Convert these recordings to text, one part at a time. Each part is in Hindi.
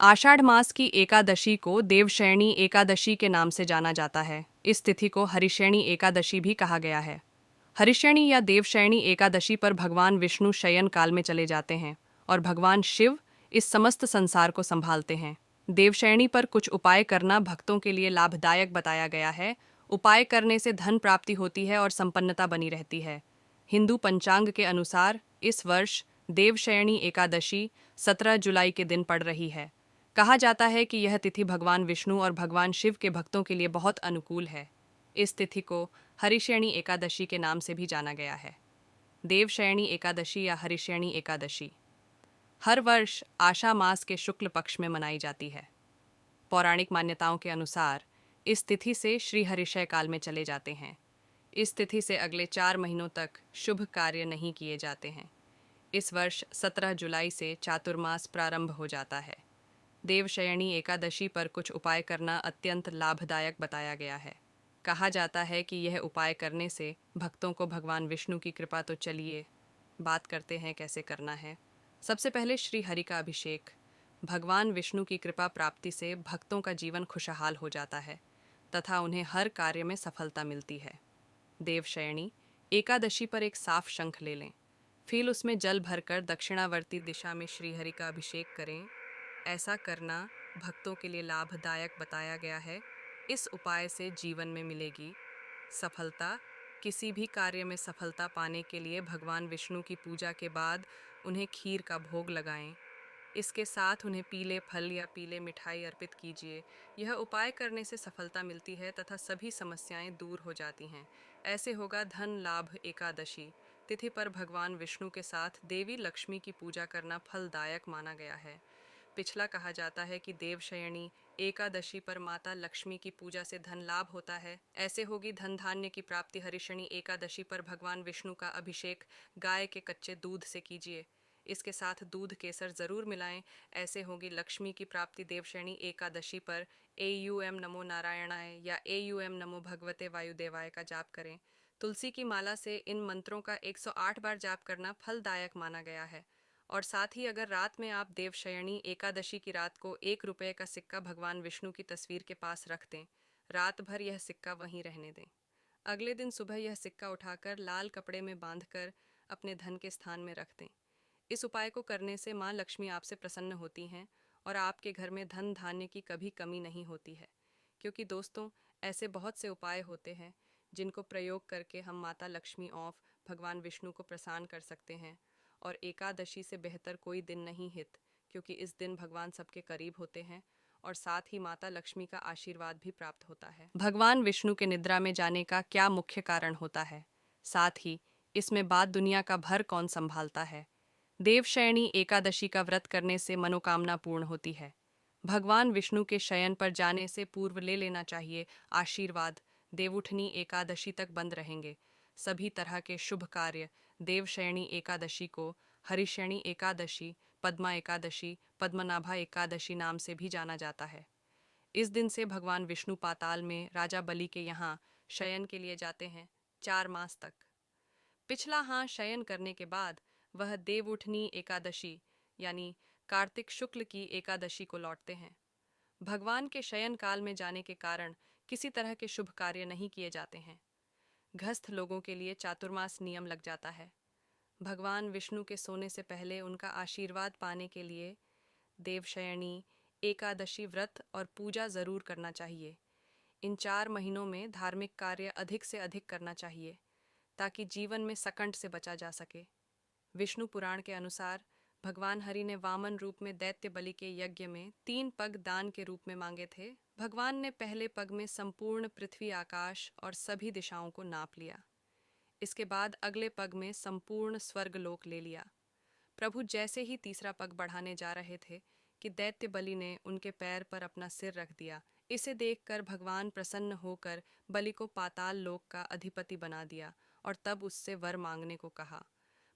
आषाढ़ मास की एकादशी को देवशयनी एकादशी के नाम से जाना जाता है। इस तिथि को हरिशयनी एकादशी भी कहा गया है। हरिशयनी या देवशयनी एकादशी पर भगवान विष्णु शयन काल में चले जाते हैं और भगवान शिव इस समस्त संसार को संभालते हैं। देवशयनी पर कुछ उपाय करना भक्तों के लिए लाभदायक बताया गया है। उपाय करने से धन प्राप्ति होती है और संपन्नता बनी रहती है। हिंदू पंचांग के अनुसार इस वर्ष देवशयनी एकादशी 17 जुलाई के दिन पड़ रही है। कहा जाता है कि यह तिथि भगवान विष्णु और भगवान शिव के भक्तों के लिए बहुत अनुकूल है। इस तिथि को हरिशयनी एकादशी के नाम से भी जाना गया है। देवशयनी एकादशी या हरिशयनी एकादशी हर वर्ष आषाढ़ मास के शुक्ल पक्ष में मनाई जाती है। पौराणिक मान्यताओं के अनुसार इस तिथि से श्री हरिशय काल में चले जाते हैं। इस तिथि से अगले 4 महीनों तक शुभ कार्य नहीं किए जाते हैं। इस वर्ष 17 जुलाई से चातुर्मास प्रारंभ हो जाता है। देवशयनी एकादशी पर कुछ उपाय करना अत्यंत लाभदायक बताया गया है। कहा जाता है कि यह उपाय करने से भक्तों को भगवान विष्णु की कृपा। तो चलिए बात करते हैं कैसे करना है। सबसे पहले श्री हरि का अभिषेक। भगवान विष्णु की कृपा प्राप्ति से भक्तों का जीवन खुशहाल हो जाता है तथा उन्हें हर कार्य में सफलता मिलती है। देवशयनी एकादशी पर एक साफ शंख ले लें, फिर उसमें जल भरकर दक्षिणावर्ती दिशा में श्रीहरि का अभिषेक करें। ऐसा करना भक्तों के लिए लाभदायक बताया गया है। इस उपाय से जीवन में मिलेगी सफलता। किसी भी कार्य में सफलता पाने के लिए भगवान विष्णु की पूजा के बाद उन्हें खीर का भोग लगाएं। इसके साथ उन्हें पीले फल या पीले मिठाई अर्पित कीजिए। यह उपाय करने से सफलता मिलती है तथा सभी समस्याएं दूर हो जाती हैं। ऐसे होगा धन लाभ। एकादशी तिथि पर भगवान विष्णु के साथ देवी लक्ष्मी की पूजा करना फलदायक माना गया है। पिछला कहा जाता है कि देवशयनी एकादशी पर माता लक्ष्मी की पूजा से धन लाभ होता है। ऐसे होगी धन धान्य की प्राप्ति। हरिशयनी एकादशी पर भगवान विष्णु का अभिषेक गाय के कच्चे दूध से कीजिए। इसके साथ दूध केसर जरूर मिलाएं। ऐसे होगी लक्ष्मी की प्राप्ति। देवशयनी एकादशी पर एयूएम नमो नारायणाय या एयूएम नमो भगवते वायुदेवाय का जाप करें। तुलसी की माला से इन मंत्रों का 108 बार जाप करना फलदायक माना गया है। और साथ ही अगर रात में आप देवशयनी एकादशी की रात को 1 रुपये का सिक्का भगवान विष्णु की तस्वीर के पास रख दें, रात भर यह सिक्का वहीं रहने दें। अगले दिन सुबह यह सिक्का उठाकर लाल कपड़े में बांधकर अपने धन के स्थान में रख दें। इस उपाय को करने से माँ लक्ष्मी आपसे प्रसन्न होती हैं और आपके घर में धन धान्य की कभी कमी नहीं होती है। क्योंकि दोस्तों, ऐसे बहुत से उपाय होते हैं जिनको प्रयोग करके हम माता लक्ष्मी ऑफ भगवान विष्णु को प्रसन्न कर सकते हैं। और एकादशी से बेहतर कोई दिन नहीं हित, क्योंकि इस दिन भगवान सबके करीब होते हैं और साथ ही माता लक्ष्मी का आशीर्वाद भी प्राप्त होता है। भगवान विष्णु के निद्रा में जाने का क्या मुख्य कारण होता है, साथ ही इसमें बात दुनिया का भर कौन संभालता है। देवशयनी एकादशी का व्रत करने से मनोकामना पूर्ण होती है। भगवान विष्णु के शयन पर जाने से पूर्व ले लेना चाहिए आशीर्वाद। देवउठनी एकादशी तक बंद रहेंगे सभी तरह के शुभ कार्य। देवशयनी एकादशी को हरिशयनी एकादशी, पद्मा एकादशी, पद्मनाभा एकादशी नाम से भी जाना जाता है। इस दिन से भगवान विष्णु पाताल में राजा बलि के यहाँ शयन के लिए जाते हैं 4 मास तक। पिछला हाँ शयन करने के बाद वह देवउठनी एकादशी यानी कार्तिक शुक्ल की एकादशी को लौटते हैं। भगवान के शयन काल में जाने के कारण किसी तरह के शुभ कार्य नहीं किए जाते हैं। गृहस्थ लोगों के लिए चातुर्मास नियम लग जाता है। भगवान विष्णु के सोने से पहले उनका आशीर्वाद पाने के लिए देवशयनी एकादशी व्रत और पूजा जरूर करना चाहिए। इन 4 महीनों में धार्मिक कार्य अधिक से अधिक करना चाहिए ताकि जीवन में सकंट से बचा जा सके। विष्णु पुराण के अनुसार भगवान हरि ने वामन रूप में दैत्य बलि के यज्ञ में 3 पग दान के रूप में मांगे थे। भगवान ने पहले पग में संपूर्ण पृथ्वी आकाश और सभी दिशाओं को नाप लिया। इसके बाद अगले पग में संपूर्ण स्वर्ग लोक ले लिया। प्रभु जैसे ही तीसरा पग बढ़ाने जा रहे थे कि दैत्य बलि ने उनके पैर पर अपना सिर रख दिया। इसे देखकर भगवान प्रसन्न होकर बलि को पाताल लोक का अधिपति बना दिया और तब उससे वर मांगने को कहा।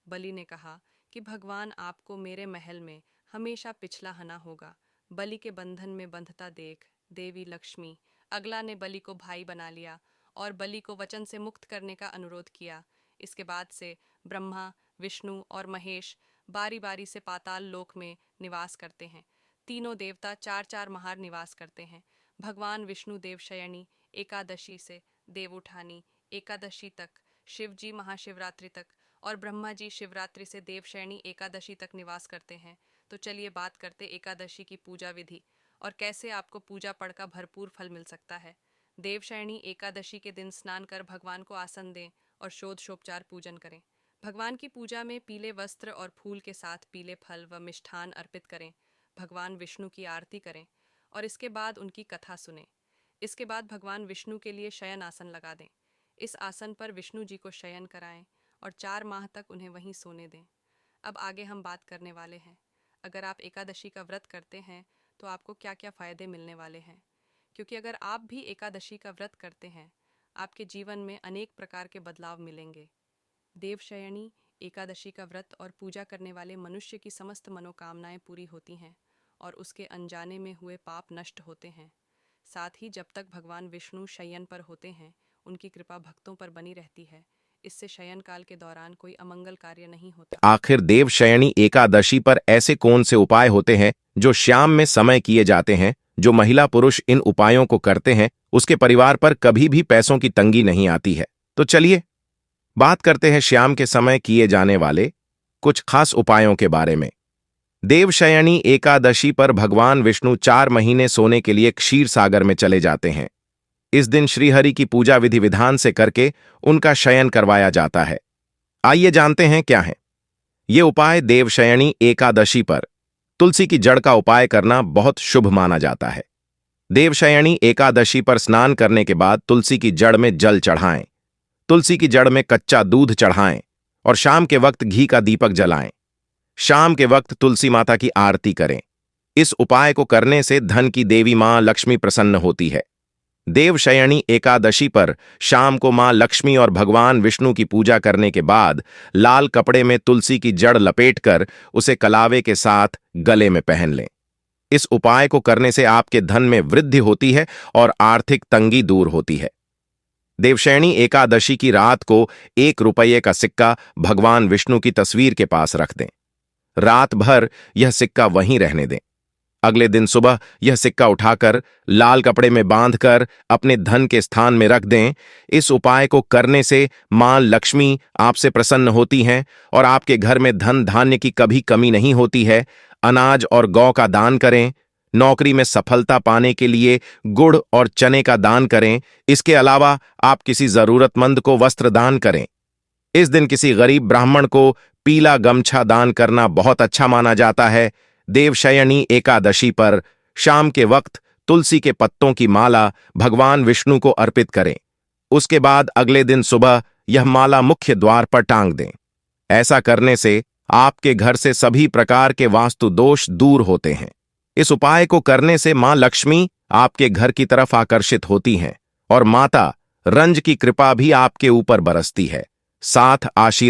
बलि ने कहा कि भगवान आपको मेरे महल में हमेशा पिछला हना होगा। बलि के बंधन में बंधता देख देवी लक्ष्मी अगला ने बलि को भाई बना लिया और बलि को वचन से मुक्त करने का अनुरोध किया। इसके बाद से ब्रह्मा, विष्णु और महेश बारी बारी से पाताल लोक में निवास करते हैं तीनों देवता 4-4 महार निवास करते हैं। भगवान विष्णु देवशयनी एकादशी से देव उठानी एकादशी तक, शिव जी महाशिवरात्रि तक और ब्रह्मा जी शिवरात्रि से देवशयनी एकादशी तक निवास करते हैं। तो चलिए बात करते एकादशी की पूजा विधि और कैसे आपको पूजा पड़ का भरपूर फल मिल सकता है। देवशयनी एकादशी के दिन स्नान कर भगवान को आसन दें और षोडशोपचार पूजन करें। भगवान की पूजा में पीले वस्त्र और फूल के साथ पीले फल व मिष्ठान अर्पित करें। भगवान विष्णु की आरती करें और इसके बाद उनकी कथा सुनें। इसके बाद भगवान विष्णु के लिए शयन आसन लगा दें। इस आसन पर विष्णु जी को शयन कराएं और 4 माह तक उन्हें वहीं सोने दें। अब आगे हम बात करने वाले हैं, अगर आप एकादशी का व्रत करते हैं तो आपको क्या क्या फ़ायदे मिलने वाले हैं। क्योंकि अगर आप भी एकादशी का व्रत करते हैं, आपके जीवन में अनेक प्रकार के बदलाव मिलेंगे। देवशयनी एकादशी का व्रत और पूजा करने वाले मनुष्य की समस्त मनोकामनाएं पूरी होती हैं और उसके अनजाने में हुए पाप नष्ट होते हैं। साथ ही जब तक भगवान विष्णु शयन पर होते हैं, उनकी कृपा भक्तों पर बनी रहती है। इससे शयन काल के दौरान कोई अमंगल कार्य नहीं होता। आखिर देवशयनी एकादशी पर ऐसे कौन से उपाय होते हैं जो शाम में समय किए जाते हैं? जो महिला पुरुष इन उपायों को करते हैं, उसके परिवार पर कभी भी पैसों की तंगी नहीं आती है। तो चलिए बात करते हैं शाम के समय किए जाने वाले कुछ खास उपायों के बारे में। देवशयनी एकादशी पर भगवान विष्णु 4 महीने सोने के लिए क्षीर सागर में चले जाते हैं। इस दिन श्रीहरि की पूजा विधि विधान से करके उनका शयन करवाया जाता है। आइए जानते हैं क्या है ये उपाय। देवशयनी एकादशी पर तुलसी की जड़ का उपाय करना बहुत शुभ माना जाता है। देवशयनी एकादशी पर स्नान करने के बाद तुलसी की जड़ में जल चढ़ाएं, तुलसी की जड़ में कच्चा दूध चढ़ाएं और शाम के वक्त घी का दीपक जलाएं। शाम के वक्त तुलसी माता की आरती करें। इस उपाय को करने से धन की देवी मां लक्ष्मी प्रसन्न होती है। देवशयनी एकादशी पर शाम को मां लक्ष्मी और भगवान विष्णु की पूजा करने के बाद लाल कपड़े में तुलसी की जड़ लपेटकर उसे कलावे के साथ गले में पहन लें। इस उपाय को करने से आपके धन में वृद्धि होती है और आर्थिक तंगी दूर होती है। देवशयनी एकादशी की रात को 1 रुपये का सिक्का भगवान विष्णु की तस्वीर के पास रख दें। रात भर यह सिक्का वहीं रहने दें। अगले दिन सुबह यह सिक्का उठाकर लाल कपड़े में बांधकर अपने धन के स्थान में रख दें। इस उपाय को करने से मां लक्ष्मी आपसे प्रसन्न होती हैं और आपके घर में धन धान्य की कभी कमी नहीं होती है। अनाज और गौ का दान करें। नौकरी में सफलता पाने के लिए गुड़ और चने का दान करें। इसके अलावा आप किसी जरूरतमंद को वस्त्र दान करें। इस दिन किसी गरीब ब्राह्मण को पीला गमछा दान करना बहुत अच्छा माना जाता है। देवशयनी एकादशी पर शाम के वक्त तुलसी के पत्तों की माला भगवान विष्णु को अर्पित करें। उसके बाद अगले दिन सुबह यह माला मुख्य द्वार पर टांग दें। ऐसा करने से आपके घर से सभी प्रकार के वास्तु दोष दूर होते हैं। इस उपाय को करने से मां लक्ष्मी आपके घर की तरफ आकर्षित होती हैं और माता रंज की कृपा भी आपके ऊपर बरसती है। साथ आशीर्वाद